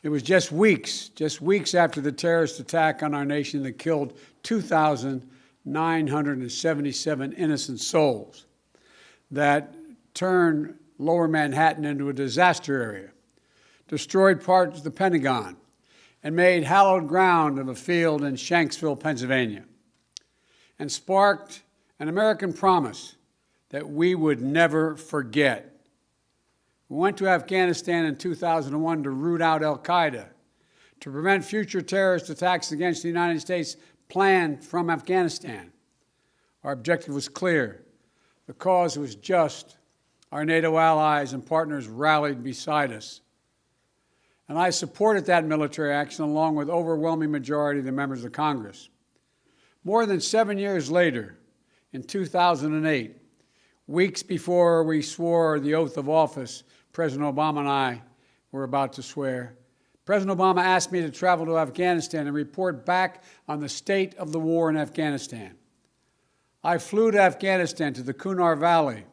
It was just weeks after the terrorist attack on our nation that killed 2,977 innocent souls, that turned Lower Manhattan into a disaster area, destroyed parts of the Pentagon, and made hallowed ground of a field in Shanksville, Pennsylvania, and sparked an American promise that we would never forget. We went to Afghanistan in 2001 to root out al-Qaeda, to prevent future terrorist attacks against the United States planned from Afghanistan. Our objective was clear. The cause was just. Our NATO allies and partners rallied beside us. And I supported that military action along with overwhelming majority of the members of Congress. More than 7 years later, in 2008, weeks before we swore the oath of office President Obama and I were about to swear, President Obama asked me to travel to Afghanistan and report back on the state of the war in Afghanistan. I flew to Afghanistan, to the Kunar Valley,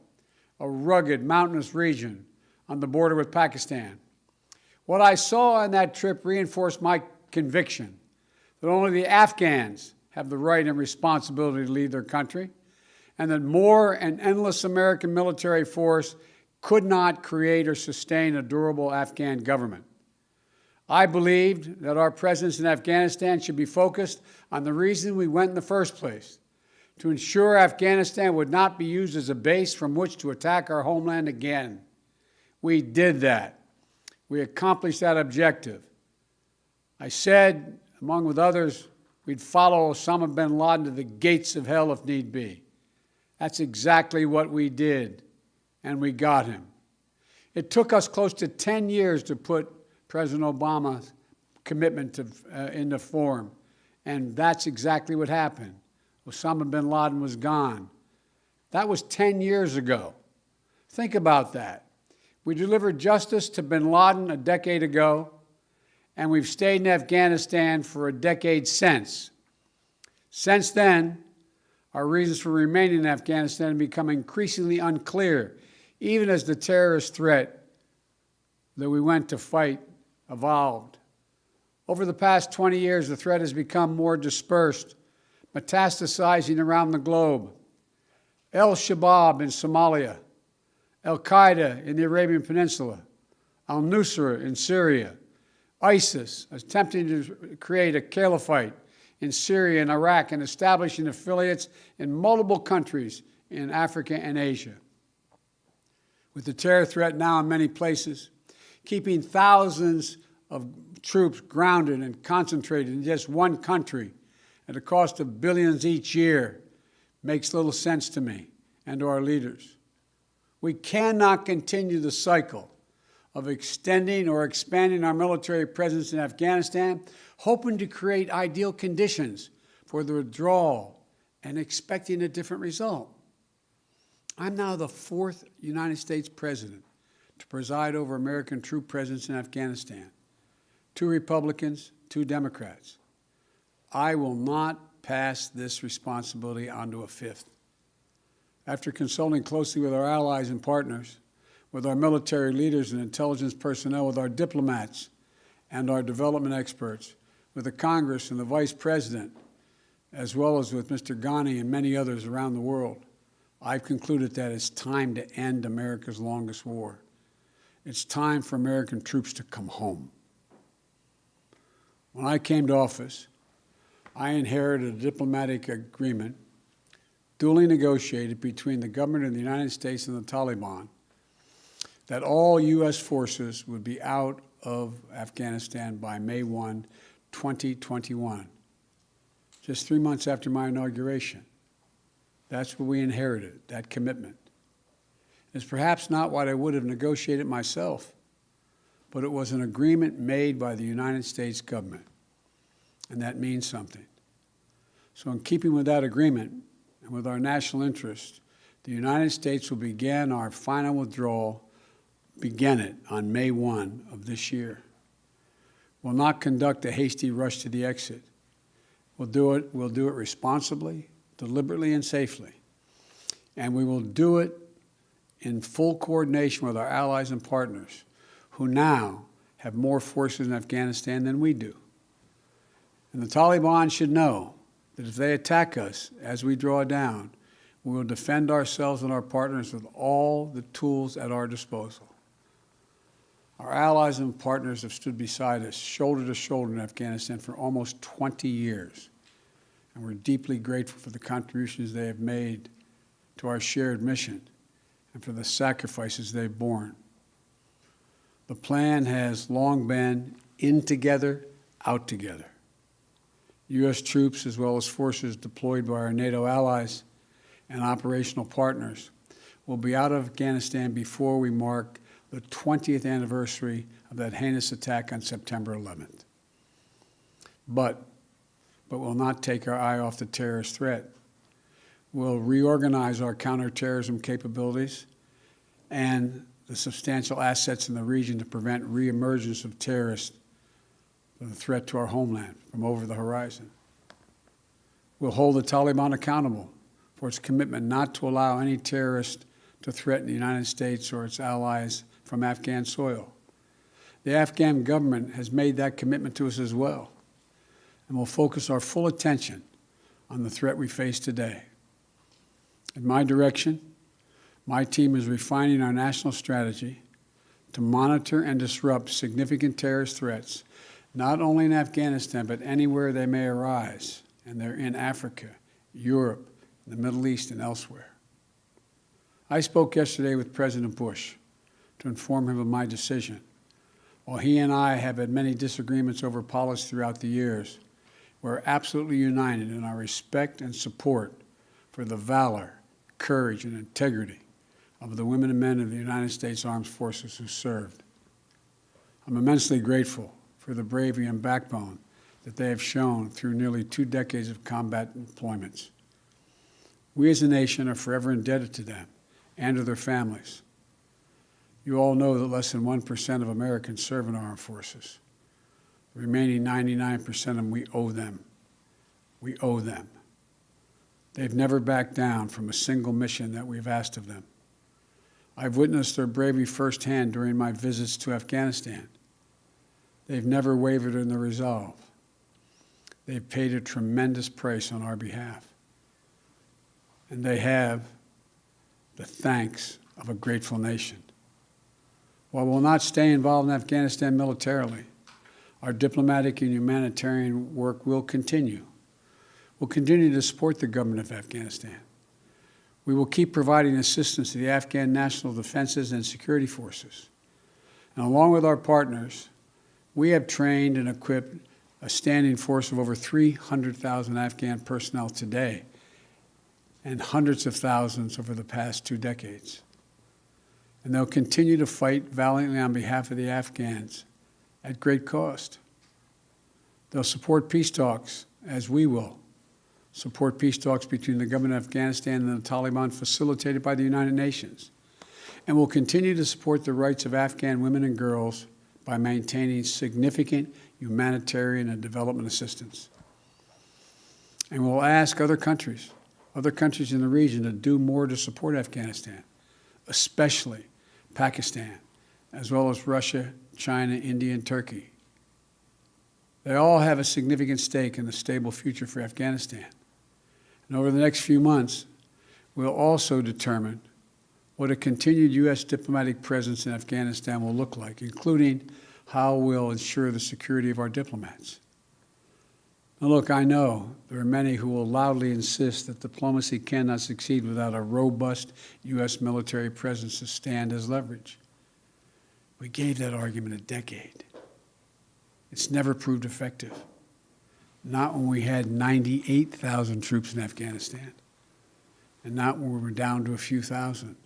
a rugged, mountainous region on the border with Pakistan. What I saw on that trip reinforced my conviction that only the Afghans have the right and responsibility to lead their country, and that more and endless American military force could not create or sustain a durable Afghan government. I believed that our presence in Afghanistan should be focused on the reason we went in the first place, to ensure Afghanistan would not be used as a base from which to attack our homeland again. We did that. We accomplished that objective. I said, among with others, we'd follow Osama bin Laden to the gates of hell if need be. That's exactly what we did, and we got him. It took us close to 10 years to put President Obama's commitment into form, and that's exactly what happened. Osama bin Laden was gone. That was 10 years ago. Think about that. We delivered justice to bin Laden a decade ago, and we've stayed in Afghanistan for a decade since. Since then, our reasons for remaining in Afghanistan have become increasingly unclear, even as the terrorist threat that we went to fight evolved. Over the past 20 years, the threat has become more dispersed, metastasizing around the globe. Al-Shabaab in Somalia, al-Qaeda in the Arabian Peninsula, al-Nusra in Syria, ISIS attempting to create a caliphate in Syria and Iraq and establishing affiliates in multiple countries in Africa and Asia. With the terror threat now in many places, keeping thousands of troops grounded and concentrated in just one country at a cost of billions each year makes little sense to me and to our leaders. We cannot continue the cycle of extending or expanding our military presence in Afghanistan, hoping to create ideal conditions for the withdrawal and expecting a different result. I'm now the fourth United States president to preside over American troop presence in Afghanistan. 2 Republicans, 2 Democrats. I will not pass this responsibility on to a 5th. After consulting closely with our allies and partners, with our military leaders and intelligence personnel, with our diplomats and our development experts, with the Congress and the Vice President, as well as with Mr. Ghani and many others around the world, I've concluded that it's time to end America's longest war. It's time for American troops to come home. When I came to office, I inherited a diplomatic agreement duly negotiated between the government of the United States and the Taliban that all U.S. forces would be out of Afghanistan by May 1, 2021, just 3 months after my inauguration. That's what we inherited, that commitment. It's perhaps not what I would have negotiated myself, but it was an agreement made by the United States government, and that means something. So in keeping with that agreement and with our national interest, the United States will begin our final withdrawal, begin it on May 1 of this year. We'll not conduct a hasty rush to the exit. We'll do it responsibly, deliberately, and safely. And we will do it in full coordination with our allies and partners who now have more forces in Afghanistan than we do. And the Taliban should know that if they attack us as we draw down, we will defend ourselves and our partners with all the tools at our disposal. Our allies and partners have stood beside us, shoulder to shoulder in Afghanistan for almost 20 years, and we're deeply grateful for the contributions they have made to our shared mission and for the sacrifices they've borne. The plan has long been in together, out together. U.S. troops, as well as forces deployed by our NATO allies and operational partners, will be out of Afghanistan before we mark the 20th anniversary of that heinous attack on September 11th. But we'll not take our eye off the terrorist threat. We'll reorganize our counterterrorism capabilities and the substantial assets in the region to prevent reemergence of terrorists, the threat to our homeland from over the horizon. We'll hold the Taliban accountable for its commitment not to allow any terrorist to threaten the United States or its allies from Afghan soil. The Afghan government has made that commitment to us as well, and will focus our full attention on the threat we face today. In my direction, my team is refining our national strategy to monitor and disrupt significant terrorist threats, not only in Afghanistan, but anywhere they may arise, and they're in Africa, Europe, the Middle East, and elsewhere. I spoke yesterday with President Bush to inform him of my decision. While he and I have had many disagreements over policy throughout the years, we're absolutely united in our respect and support for the valor, courage, and integrity of the women and men of the United States Armed Forces who served. I'm immensely grateful for the bravery and backbone that they have shown through nearly 2 decades of combat deployments. We as a nation are forever indebted to them and to their families. You all know that less than 1% of Americans serve in our armed forces. The remaining 99% of them, we owe them. We owe them. They've never backed down from a single mission that we've asked of them. I've witnessed their bravery firsthand during my visits to Afghanistan. They've never wavered in their resolve. They've paid a tremendous price on our behalf. And they have the thanks of a grateful nation. While we'll not stay involved in Afghanistan militarily, our diplomatic and humanitarian work will continue. We'll continue to support the government of Afghanistan. We will keep providing assistance to the Afghan national defenses and security forces. And along with our partners, we have trained and equipped a standing force of over 300,000 Afghan personnel today and hundreds of thousands over the past 2 decades. And they'll continue to fight valiantly on behalf of the Afghans at great cost. They'll support peace talks, as we will support peace talks between the government of Afghanistan and the Taliban facilitated by the United Nations. And will continue to support the rights of Afghan women and girls by maintaining significant humanitarian and development assistance. And we'll ask other countries in the region to do more to support Afghanistan, especially Pakistan, as well as Russia, China, India, and Turkey. They all have a significant stake in the stable future for Afghanistan. And over the next few months, we'll also determine what a continued U.S. diplomatic presence in Afghanistan will look like, including how we'll ensure the security of our diplomats. Now look, I know there are many who will loudly insist that diplomacy cannot succeed without a robust U.S. military presence to stand as leverage. We gave that argument a decade. It's never proved effective. Not when we had 98,000 troops in Afghanistan, and not when we were down to a few thousand.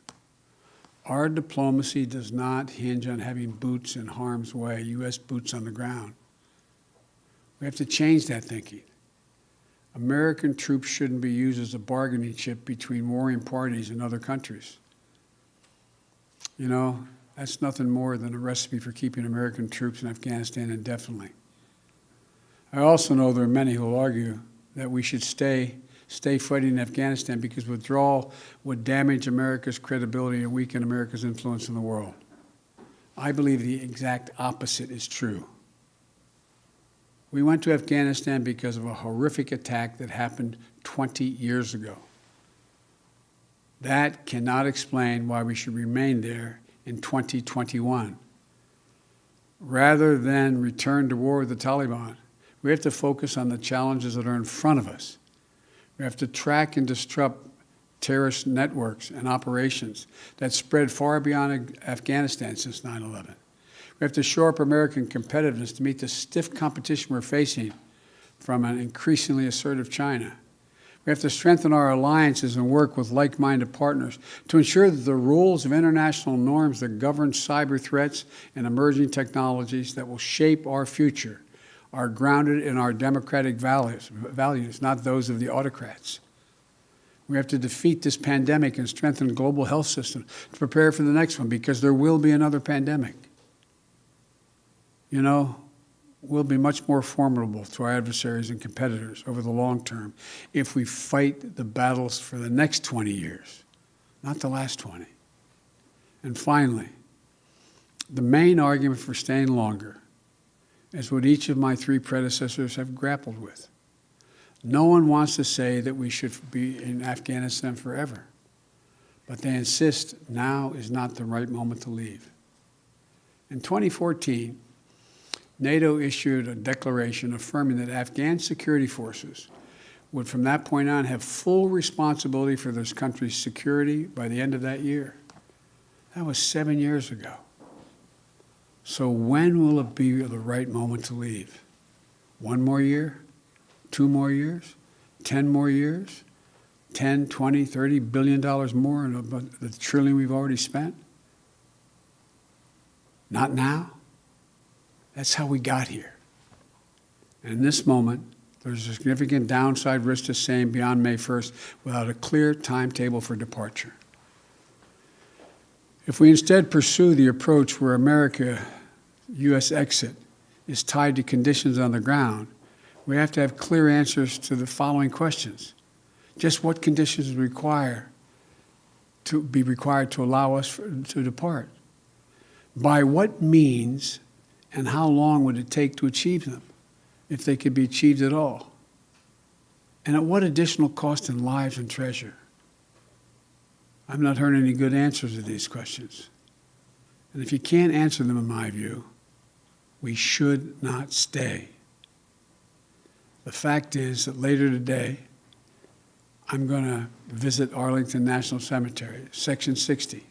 Our diplomacy does not hinge on having boots in harm's way, U.S. boots on the ground. We have to change that thinking. American troops shouldn't be used as a bargaining chip between warring parties and other countries. You know, that's nothing more than a recipe for keeping American troops in Afghanistan indefinitely. I also know there are many who will argue that we should stay fighting in Afghanistan because withdrawal would damage America's credibility and weaken America's influence in the world. I believe the exact opposite is true. We went to Afghanistan because of a horrific attack that happened 20 years ago. That cannot explain why we should remain there in 2021. Rather than return to war with the Taliban, we have to focus on the challenges that are in front of us. We have to track and disrupt terrorist networks and operations that spread far beyond Afghanistan since 9/11. We have to shore up American competitiveness to meet the stiff competition we're facing from an increasingly assertive China. We have to strengthen our alliances and work with like-minded partners to ensure that the rules of international norms that govern cyber threats and emerging technologies that will shape our future are grounded in our democratic values, not those of the autocrats. We have to defeat this pandemic and strengthen the global health system to prepare for the next one, because there will be another pandemic. You know, we'll be much more formidable to our adversaries and competitors over the long term if we fight the battles for the next 20 years, not the last 20. And finally, the main argument for staying longer is what each of my three predecessors have grappled with. No one wants to say that we should be in Afghanistan forever, but they insist now is not the right moment to leave. In 2014, NATO issued a declaration affirming that Afghan security forces would from that point on have full responsibility for this country's security by the end of that year. That was 7 years ago. So when will it be the right moment to leave? 1 more year? 2 more years? 10 more years? 10, 20, $30 billion more than the trillion we've already spent? Not now? That's how we got here. And in this moment, there's a significant downside risk to staying beyond May 1st without a clear timetable for departure. If we instead pursue the approach where America's U.S. exit is tied to conditions on the ground, we have to have clear answers to the following questions. Just what conditions require to be required to allow us to depart? By what means and how long would it take to achieve them, if they could be achieved at all? And at what additional cost in lives and treasure? I've not heard any good answers to these questions. And if you can't answer them, in my view, we should not stay. The fact is that later today, I'm going to visit Arlington National Cemetery, Section 60.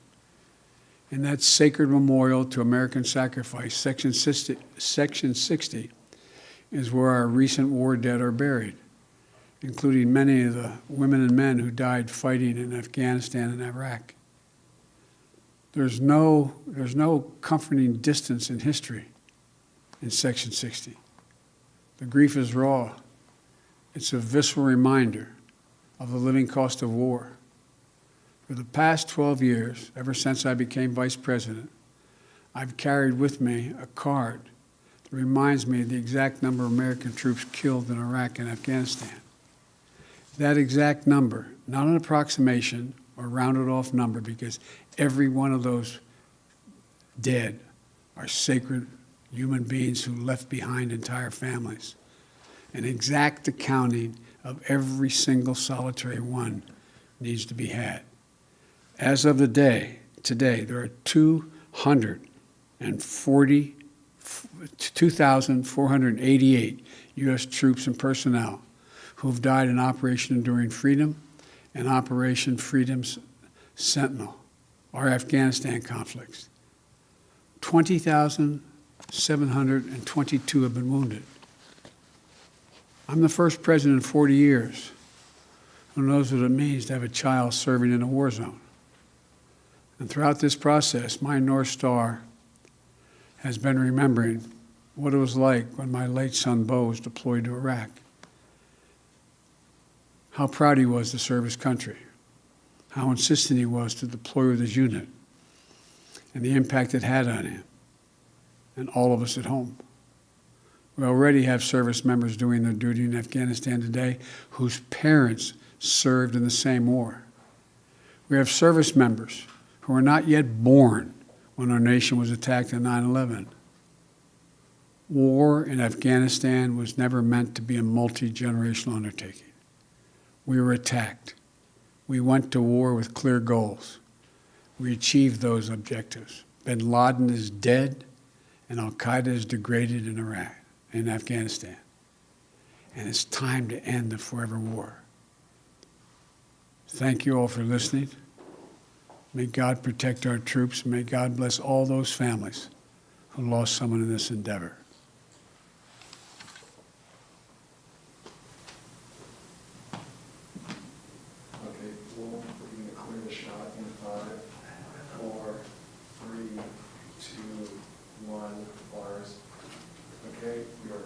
In that sacred memorial to American sacrifice, Section 60 is where our recent war dead are buried, including many of the women and men who died fighting in Afghanistan and Iraq. There's no comforting distance in history in Section 60. The grief is raw. It's a visceral reminder of the living cost of war. For the past 12 years, ever since I became vice president, I've carried with me a card that reminds me of the exact number of American troops killed in Iraq and Afghanistan. That exact number, not an approximation or rounded off number, because every one of those dead are sacred human beings who left behind entire families. An exact accounting of every single solitary one needs to be had. As of today, there are 2,488 U.S. troops and personnel who have died in Operation Enduring Freedom and Operation Freedom's Sentinel, our Afghanistan conflicts. 20,722 have been wounded. I'm the first president in 40 years who knows what it means to have a child serving in a war zone. And throughout this process, my North Star has been remembering what it was like when my late son, Bo, was deployed to Iraq. How proud he was to serve his country, how insistent he was to deploy with his unit, and the impact it had on him and all of us at home. We already have service members doing their duty in Afghanistan today whose parents served in the same war. We have service members who are not yet born when our nation was attacked on 9/11. War in Afghanistan was never meant to be a multi-generational undertaking. We were attacked. We went to war with clear goals. We achieved those objectives. Bin Laden is dead, and al-Qaeda is degraded in Iraq, in Afghanistan. And it's time to end the forever war. Thank you all for listening. May God protect our troops. May God bless all those families who lost someone in this endeavor. Okay, we're going to clear the shot in 5, 4, 3, 2, 1, bars. Okay, we are